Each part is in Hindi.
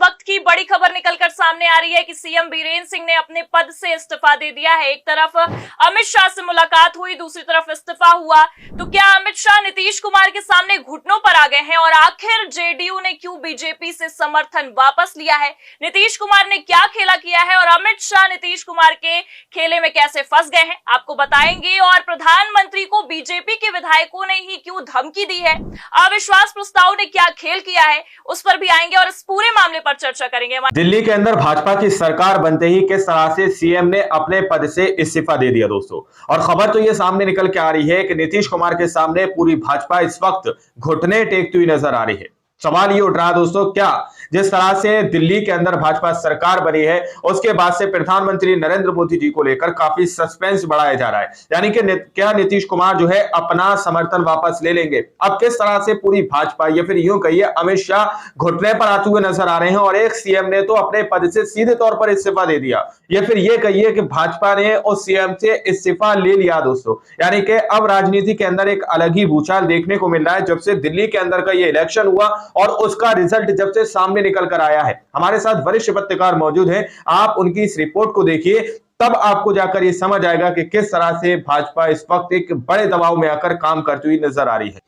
वक्त की बड़ी खबर निकलकर सामने आ रही है कि सीएम बीरेन्द्र सिंह ने अपने पद से इस्तीफा दे दिया है। एक तरफ अमित शाह से मुलाकात हुई, दूसरी तरफ इस्तीफा हुआ। तो क्या अमित शाह नीतीश कुमार के सामने घुटनों पर आ गए हैं और आखिर जेडीयू ने क्यों बीजेपी से समर्थन वापस लिया है? नीतीश कुमार ने क्या खेला किया है और अमित शाह नीतीश कुमार के खेले में कैसे फंस गए हैं, आपको बताएंगे। और प्रधानमंत्री को बीजेपी के विधायकों ने ही क्यों धमकी दी है, अविश्वास प्रस्ताव ने क्या खेल किया है, उस पर भी आएंगे और इस पूरे मामले पर चर्चा करेंगे। दिल्ली के अंदर भाजपा की सरकार बनते ही किस तरह से सीएम ने अपने पद से इस्तीफा दे दिया दोस्तों। और खबर तो ये सामने निकल के आ रही है कि नीतीश कुमार के सामने पूरी भाजपा इस वक्त घुटने टेकती हुई नजर आ रही है। सवाल ये उठ रहा है दोस्तों, क्या जिस तरह से दिल्ली के अंदर भाजपा सरकार बनी है उसके बाद से प्रधानमंत्री नरेंद्र मोदी जी को लेकर काफी सस्पेंस बढ़ाया जा रहा है, यानी कि क्या नीतीश कुमार जो है अपना समर्थन वापस ले लेंगे? अब किस तरह से पूरी भाजपा या फिर यूं कहिए अमित शाह घुटने पर आते हुए नजर आ रहे हैं और एक सीएम ने तो अपने पद से सीधे तौर पर इस्तीफा दे दिया, या फिर ये कहिए कि भाजपा ने उस सीएम से इस्तीफा ले लिया दोस्तों। यानी कि अब राजनीति के अंदर एक अलग ही भूचाल देखने को मिल रहा है जब से दिल्ली के अंदर का ये इलेक्शन हुआ और उसका रिजल्ट जब से सामने निकल कर आया है। हमारे साथ वरिष्ठ पत्रकार मौजूद हैं, आप उनकी इस रिपोर्ट को देखिए, तब आपको जाकर ये समझ आएगा कि किस तरह से भाजपा इस वक्त एक बड़े दबाव में आकर काम करती हुई नजर आ रही है।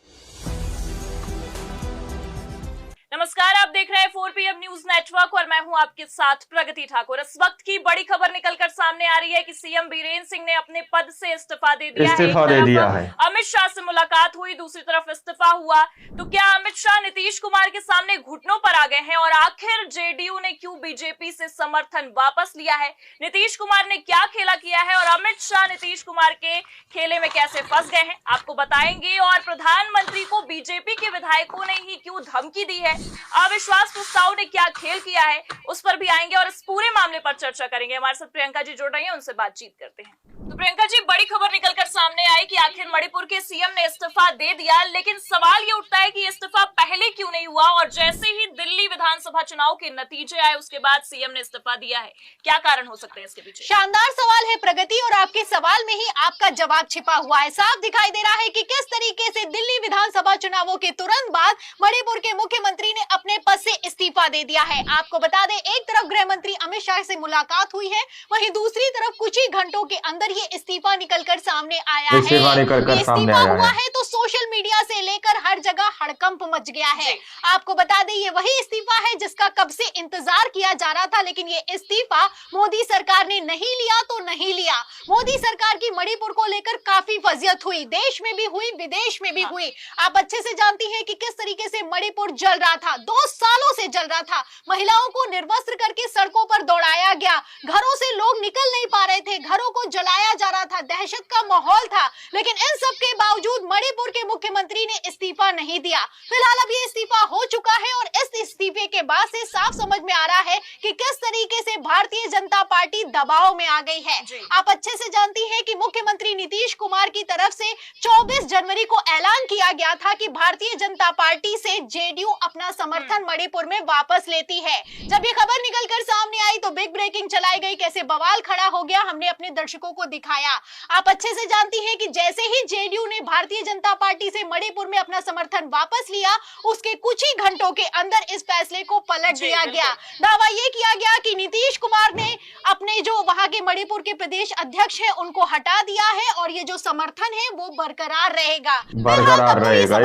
नमस्कार, आप देख रहे हैं 4PM न्यूज नेटवर्क और मैं हूं आपके साथ प्रगति ठाकुर। इस वक्त की बड़ी खबर निकलकर सामने आ रही है कि सीएम बीरेन्द्र सिंह ने अपने पद से इस्तीफा दे दिया है। अमित शाह से मुलाकात हुई, दूसरी तरफ इस्तीफा हुआ। तो क्या अमित शाह नीतीश कुमार के सामने घुटनों पर आ गए हैं और आखिर जेडीयू ने क्यों बीजेपी से समर्थन वापस लिया है? नीतीश कुमार ने क्या खेला किया है और अमित शाह नीतीश कुमार के खेले में कैसे फंस गए हैं, आपको बताएंगे। और प्रधानमंत्री को बीजेपी के विधायकों ने ही क्यों धमकी दी है, अविश्वास प्रस्ताव ने क्या खेल किया है, उस पर भी आएंगे और इस पूरे मामले पर चर्चा करेंगे। हमारे साथ प्रियंका जी जुड़ रही हैं, उनसे बातचीत करते हैं। तो प्रियंका जी, बड़ी खबर निकलकर सामने आई कि आखिर मणिपुर के सीएम ने इस्तीफा दे दिया, लेकिन सवाल ये उठता है कि इस्तीफा पहले क्यों नहीं हुआ और जैसे ही दिल्ली विधानसभा चुनाव के नतीजे आए उसके बाद सीएम ने इस्तीफा दिया है। क्या कारण हो सकते हैं इसके पीछे? शानदार सवाल है प्रगति, और आपके सवाल में ही आपका जवाब छिपा हुआ है। साफ दिखाई दे रहा है कि किस तरीके से दिल्ली विधानसभा चुनावों के तुरंत बाद मणिपुर के मुख्यमंत्री ने अपने पद से इस्तीफा दे दिया है। आपको बता दें, एक तरफ गृह मंत्री अमित शाह से मुलाकात हुई है, वहीं दूसरी तरफ कुछ ही घंटों के अंदर ये इस्तीफा निकलकर सामने आया है। इस्तीफा हुआ है तो सोशल मीडिया से लेकर हर जगह हड़कंप मच गया है। आपको बता दें, ये वही इस्तीफा है जिसका कब से इंतजार किया जा रहा था, लेकिन ये इस्तीफा मोदी सरकार ने नहीं लिया तो नहीं लिया। मोदी सरकार की मणिपुर को लेकर काफी फजियत हुई, देश में भी हुई, विदेश में भी हुई। आप अच्छे से जानती हैं कि किस तरीके से मणिपुर जल रहा था, 2 सालों से जल रहा था। महिलाओं को निर्वस्त्र करके सड़कों पर दौड़ाया गया, घरों से लोग निकल नहीं पा रहे थे, घरों को जलाया जा रहा था, दहशत का माहौल था। लेकिन इन सब के बावजूद मणिपुर के मुख्यमंत्री ने इस्तीफा नहीं दिया। फिलहाल अब ये इस्तीफा हो चुका है और इस इस्तीफे के बाद से साफ समझ में आ रहा है कि किस तरीके से भारतीय जनता पार्टी दबाव में आ गई है। आप अच्छे से जानती हैं कि मुख्यमंत्री नीतीश कुमार की तरफ से 24 जनवरी को ऐलान किया गया था कि भारतीय जनता पार्टी से जेडीयू अपना समर्थन मणिपुर में वापस लेती है। जब ये खबर निकलकर सामने आई तो बिग ब्रेकिंग चलाई गई, कैसे बवाल खड़ा हो गया, हमने अपने दर्शकों को दिखाया। आप अच्छे से जानती हैं कि जैसे ही जेडीयू ने भारतीय जनता पार्टी से मणिपुर में अपना समर्थन वापस लिया, उसके कुछ ही घंटों के अंदर इस फैसले को पलट दिया गया। दावा यह किया गया कि नीतीश कुमार ने अपने जो वहां के मणिपुर के प्रदेश अध्यक्ष है उनको हटा दिया है और ये जो समर्थन है वो बरकरार रहेगा।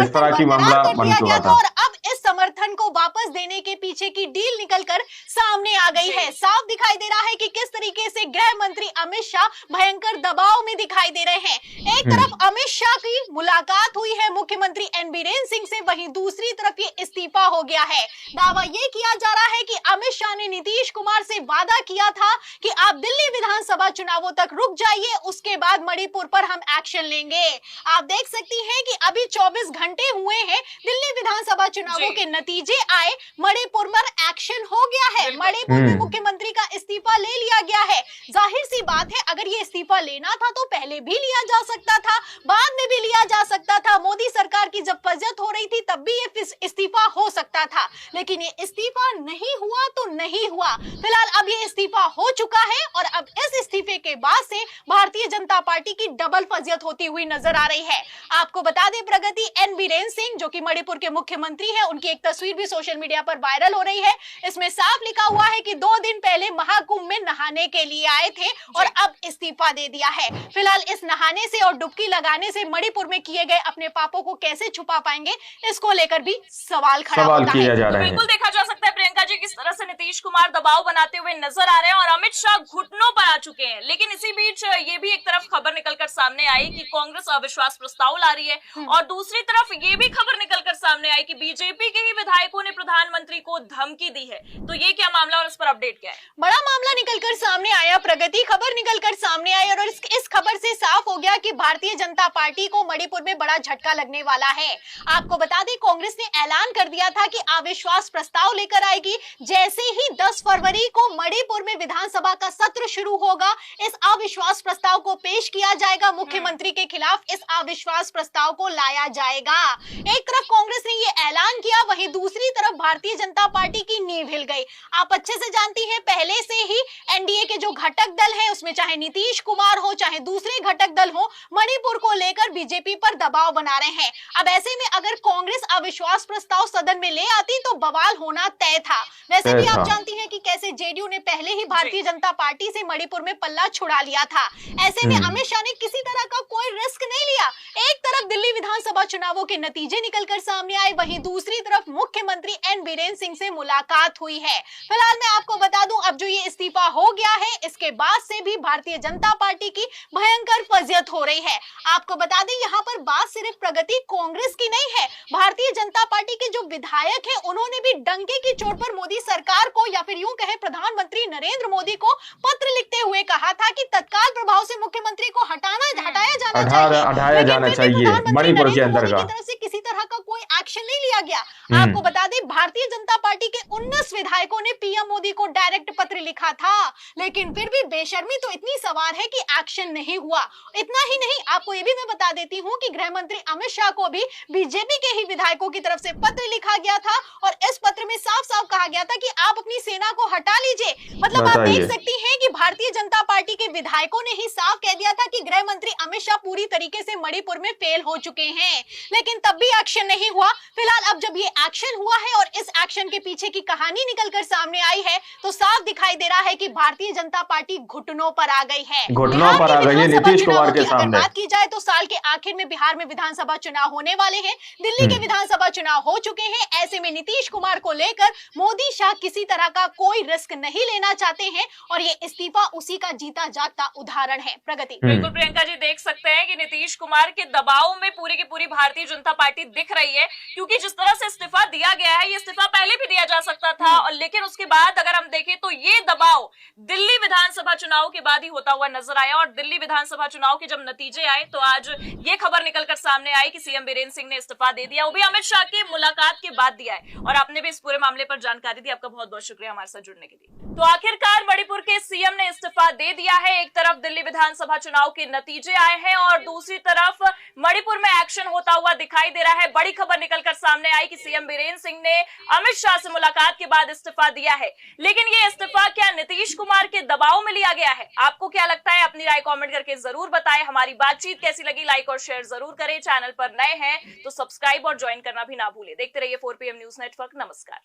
इस तरह की मामला बन चुका था और अब इस समर्थन को वापस देने के पीछे की डील निकलकर सामने आ गई है। साफ दिखाई दे रहा है कि किस तरीके से गृह मंत्री अमित शाह भयंकर दबाव में दिखाई दे रहे हैं। एक तरफ अमित शाह की मुलाकात हुई है मुख्यमंत्री एन बीरेन्द्र सिंह से, वहीं दूसरी तरफ ये इस्तीफा हो गया है। दावा ये किया जा रहा है कि अमित शाह ने नीतीश कुमार से वादा किया था कि आप दिल्ली विधानसभा चुनावों तक रुक जाइए, उसके बाद मणिपुर पर हम एक्शन लेंगे। आप देख सकती हैं कि अभी 24 घंटे हुए हैं, दिल्ली विधानसभा चुनावों के नतीजे आए, मणिपुर पर एक्शन हो गया है। मणिपुर में मुख्यमंत्री का इस्तीफा ले लिया गया है। जाहिर सी बात है, अगर ये इस्तीफा लेना था तो पहले भी लिया जा सकता था, बाद में भी लिया जा सकता था। मोदी सरकार की जब फजियत हो रही थी तब भी ये इस्तीफा हो सकता था, लेकिन ये इस्तीफा नहीं हुआ तो नहीं हुआ। फिलहाल अब ये इस्तीफा हो चुका है और अब इस इस्तीफे के बाद से भारतीय जनता पार्टी की डबल फजियत होती हुई नजर आ रही है। आपको बता दें, प्रगति एन बीरेन सिंह जो कि मणिपुर के मुख्यमंत्री हैं, उनकी एक तस्वीर भी सोशल मीडिया पर वायरल हो रही है। इसमें साफ लिखा हुआ है कि 2 दिन पहले महाकुंभ में नहाने के लिए आए थे और अब इस्तीफा दे दिया है। फिलहाल इस नहाने से और डुबकी लगाने से मणिपुर में किए गए अपने पापों को कैसे छुपा पाएंगे, इसको लेकर भी सवाल खड़ा होता है। तो बिल्कुल देखा जा सकता है प्रियंका जी, किस तरह से नीतीश कुमार दबाव बनाते हुए नजर आ रहे हैं और अमित शाह घुटनों पर आ चुके हैं। लेकिन इसी बीच ये भी एक तरफ खबर निकलकर सामने आई कि कांग्रेस अविश्वास प्रस्ताव ला रही है और दूसरी तरफ ये भी खबर निकलकर सामने आई कि बीजेपी के ही विधायकों ने प्रधानमंत्री को धमकी दी है। तो ये क्या मामला और इस पर अपडेट क्या है? बड़ा मामला निकलकर सामने आया, प्रगति खबर निकलकर सामने आई और इस खबर से साफ हो गया कि भारतीय जनता पार्टी को मणिपुर में बड़ा झटका लगने वाला है। आपको बता दें, कांग्रेस ने ऐलान कर दिया था कि अविश्वास प्रस्ताव लेकर आएगी। जैसे ही 10 फरवरी को मणिपुर में विधानसभा का सत्र शुरू होगा, इस अविश्वास प्रस्ताव को पेश किया जाएगा। मुख्यमंत्री के खिलाफ इस अविश्वास प्रस्ताव को लाया जाएगा। एक तरफ कांग्रेस ने ये ऐलान किया, वहीं दूसरी तरफ भारतीय जनता पार्टी की नींव हिल गई। आप अच्छे से जानती हैं, पहले से ही एनडीए के जो घटक दल हैं, उसमें चाहे नीतीश कुमार हो चाहे दूसरे घटक दल हो, मणिपुर को लेकर बीजेपी पर दबाव बना रहे हैं। अब ऐसे में अगर कांग्रेस अविश्वास प्रस्ताव सदन में ले आती तो बवाल होना तय था। वैसे भी आप जानती हैं कि कैसे जेडीयू ने पहले ही भारतीय जनता पार्टी से मणिपुर में पल्ला छुड़ा लिया था। ऐसे में अमित शाह ने किसी तरह का कोई रिस्क नहीं लिया। एक तरफ दिल्ली विधानसभा चुनावों के नतीजे निकलकर सामने आए, वहीं दूसरी तरफ मुख्यमंत्री एन बीरेन सिंह से मुलाकात हुई है। फिलहाल मैं आपको बता दूं, अब जो ये इस्तीफा हो गया है, इसके बाद से भी भारतीय जनता पार्टी की भयंकर फजियत हो रही है। आपको बता दें, यहाँ पर बात सिर्फ प्रगति कांग्रेस की नहीं है, भारतीय जनता पार्टी के जो विधायक हैं, उन्होंने भी डंके की चोट पर मोदी सरकार को या फिर यूं कहें प्रधानमंत्री नरेंद्र मोदी को पत्र लिखते हुए कहा था कि तत्काल प्रभाव से मुख्यमंत्री को हटाया जाना चाहिए। मणिपुर के अंदर की तरफ से किसी तरह का कोई एक्शन नहीं लिया गया। आपको बता दें, भारतीय जनता पार्टी के 19 विधायकों ने पीएम मोदी को डायरेक्ट पत्र लिखा था, लेकिन फिर भी बेशर्मी तो इतनी सवार है कि एक्शन नहीं हुआ। इतना ही नहीं, आपको ये भी मैं बता देती हूँ कि गृह मंत्री अमित शाह को भी बीजेपी के ही विधायकों की तरफ से पत्र लिखा गया था और इस पत्र में साफ साफ कहा गया था कि आप अपनी सेना को हटा लीजिए। मतलब आप देख सकती हैं कि भारतीय जनता पार्टी के विधायकों ने ही साफ कह दिया था कि गृह मंत्री अमित शाह पूरी तरीके से मणिपुर में फेल हो चुके हैं, लेकिन तब भी एक्शन नहीं हुआ। फिलहाल अब जब ये एक्शन हुआ है और इस एक्शन के पीछे की कहानी निकलकर सामने आई है, तो साफ दिखाई दे रहा है कि भारतीय जनता पार्टी घुटनों पर आ गई है। घुटनों पर आ गई है नीतीश कुमार के सामने। बात की जाए तो साल के आखिर में बिहार में विधानसभा चुनाव होने वाले हैं, दिल्ली के विधानसभा चुनाव हो चुके हैं। ऐसे में नीतीश कुमार को लेकर मोदी शाह किसी तरह का कोई रिस्क नहीं लेना चाहते हैं और ये इस्तीफा उसी का जीता जागता उदाहरण है। प्रगति बिल्कुल प्रियंका जी, देख सकते हैं कि नीतीश कुमार के दबाव में पूरी की पूरी भारतीय जनता पार्टी दिख रही है, क्योंकि जिस तरह से इस्तीफा दिया गया है, ये इस्तीफा पहले भी दिया जा सकता था और लेकिन उसके बाद अगर हम देखें तो ये दबाव दिल्ली विधानसभा चुनाव के बाद ही होता हुआ नजर आया और दिल्ली विधानसभा चुनाव के जब नतीजे आए तो आज ये खबर निकलकर सामने आई कि सीएम बीरेन सिंह ने इस्तीफा दे दिया, वो भी अमित शाह की मुलाकात के बाद दिया है और आपने भी इस पूरे मामले पर जानकारी दी। आपका बहुत बहुत शुक्रिया हमारे साथ जुड़ने के लिए। तो आखिरकार मणिपुर के सीएम ने इस्तीफा दे दिया है। एक तरफ दिल्ली विधानसभा चुनाव के नतीजे आए हैं और दूसरी तरफ मणिपुर में एक्शन होता हुआ दिखाई दे रहा है। बड़ी खबर निकलकर सामने आई कि सीएम बीरेन सिंह ने अमित शाह से मुलाकात के बाद इस्तीफा दिया है, लेकिन ये इस्तीफा क्या नीतीश कुमार के दबाव में लिया गया है? आपको क्या लगता है? अपनी राय कमेंट करके जरूर बताएं। हमारी बातचीत कैसी लगी लाइक और शेयर जरूर करें। चैनल पर नए हैं तो सब्सक्राइब और ज्वाइन करना भी ना भूलें। देखते रहिए 4PM न्यूज नेटवर्क। नमस्कार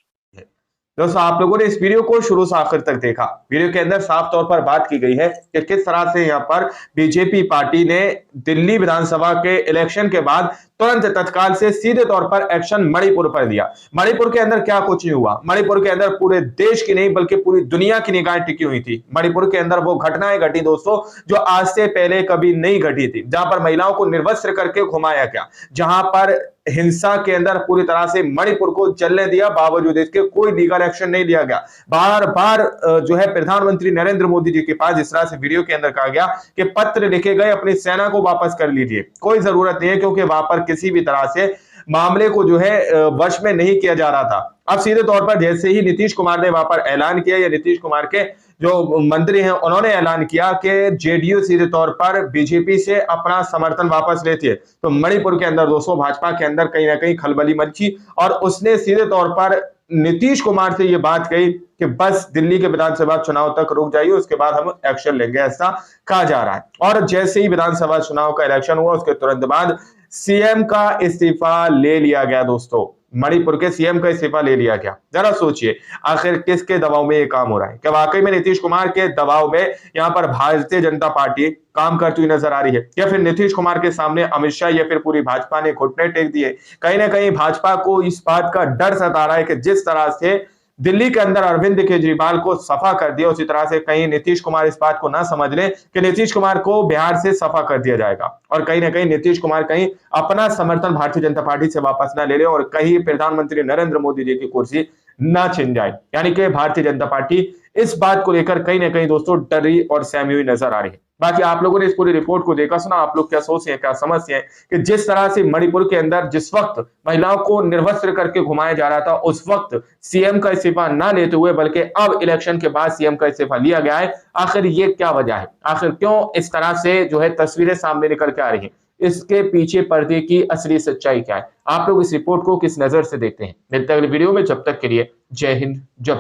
दोस्तों, आप लोगों ने इस वीडियो को शुरू से आखिर तक देखा। वीडियो के अंदर साफ तौर पर बात की गई है कि किस तरह से यहाँ पर बीजेपी पार्टी ने दिल्ली विधानसभा के इलेक्शन के बाद तुरंत तत्काल से सीधे तौर पर एक्शन मणिपुर पर दिया। मणिपुर के अंदर क्या कुछ नहीं हुआ, मणिपुर के अंदर पूरे देश की नहीं बल्कि पूरी दुनिया की निगाहें टिकी हुई थी। मणिपुर के अंदर वो घटनाएं घटी दोस्तों जो आज से पहले कभी नहीं घटी थी, जहां पर महिलाओं को निर्वस्त्र करके घुमाया गया, जहां पर हिंसा के अंदर पूरी तरह से मणिपुर को चलने दिया, बावजूद इसके कोई लीगल एक्शन नहीं लिया गया। बार बार जो है प्रधानमंत्री नरेंद्र मोदी जी के पास जिस तरह से वीडियो के अंदर कहा गया कि पत्र लिखे गए, अपनी सेना को वापस कर लीजिए, कोई जरूरत नहीं है, क्योंकि वहां पर किसी भी तरह से मामले को जो है वश में नहीं किया जा रहा था। अब सीधे तौर पर जैसे ही नीतीश कुमार ने वहां पर ऐलान किया, या नीतीश कुमार के जो मंत्री हैं उन्होंने ऐलान किया कि जेडीयू सीधे तौर पर बीजेपी से अपना समर्थन वापस लेती है, तो मणिपुर के अंदर दोस्तों भाजपा के अंदर कहीं ना कहीं खलबली मची और उसने सीधे तौर पर नीतीश कुमार से ये बात कही कि बस दिल्ली के विधानसभा चुनाव तक रुक जाइए, उसके बाद हम एक्शन लेंगे, ऐसा कहा जा रहा है। और जैसे ही विधानसभा चुनाव का इलेक्शन हुआ उसके तुरंत बाद सीएम का इस्तीफा ले लिया गया। दोस्तों, मणिपुर के सीएम का इस्तीफा ले लिया गया। जरा सोचिए, आखिर किसके दबाव में ये काम हो रहा है? क्या वाकई में नीतीश कुमार के दबाव में यहाँ पर भारतीय जनता पार्टी काम करती हुई नजर आ रही है, या फिर नीतीश कुमार के सामने अमित शाह या फिर पूरी भाजपा ने घुटने टेक दिए? कहीं ना कहीं भाजपा को इस बात का डर सता रहा है कि जिस तरह से दिल्ली के अंदर अरविंद केजरीवाल को सफा कर दिया, उसी तरह से कहीं नीतीश कुमार इस बात को ना समझ ले कि नीतीश कुमार को बिहार से सफा कर दिया जाएगा, और कहीं ना कहीं नीतीश कुमार कहीं अपना समर्थन भारतीय जनता पार्टी से वापस ना ले ले और कहीं प्रधानमंत्री नरेंद्र मोदी जी की कुर्सी ना छिन जाए। यानी कि भारतीय जनता पार्टी इस बात को लेकर कहीं ना कहीं दोस्तों डरी और सहमी हुई नजर आ रही है। बाकी आप लोगों ने इस पूरी रिपोर्ट को देखा सुना, आप लोग क्या सोचते हैं, क्या समझते हैं कि जिस तरह से मणिपुर के अंदर जिस वक्त महिलाओं को निर्वस्त्र करके घुमाया जा रहा था, उस वक्त सीएम का इस्तीफा ना लेते हुए बल्कि अब इलेक्शन के बाद सीएम का इस्तीफा लिया गया है, आखिर ये क्या वजह है? आखिर क्यों इस तरह से जो है तस्वीरें सामने निकल के आ रही है? इसके पीछे पर्दे की असली सच्चाई क्या है? आप लोग इस रिपोर्ट को किस नजर से देखते हैं? मिलते हैं अगली वीडियो में, जब तक के लिए जय हिंद, जय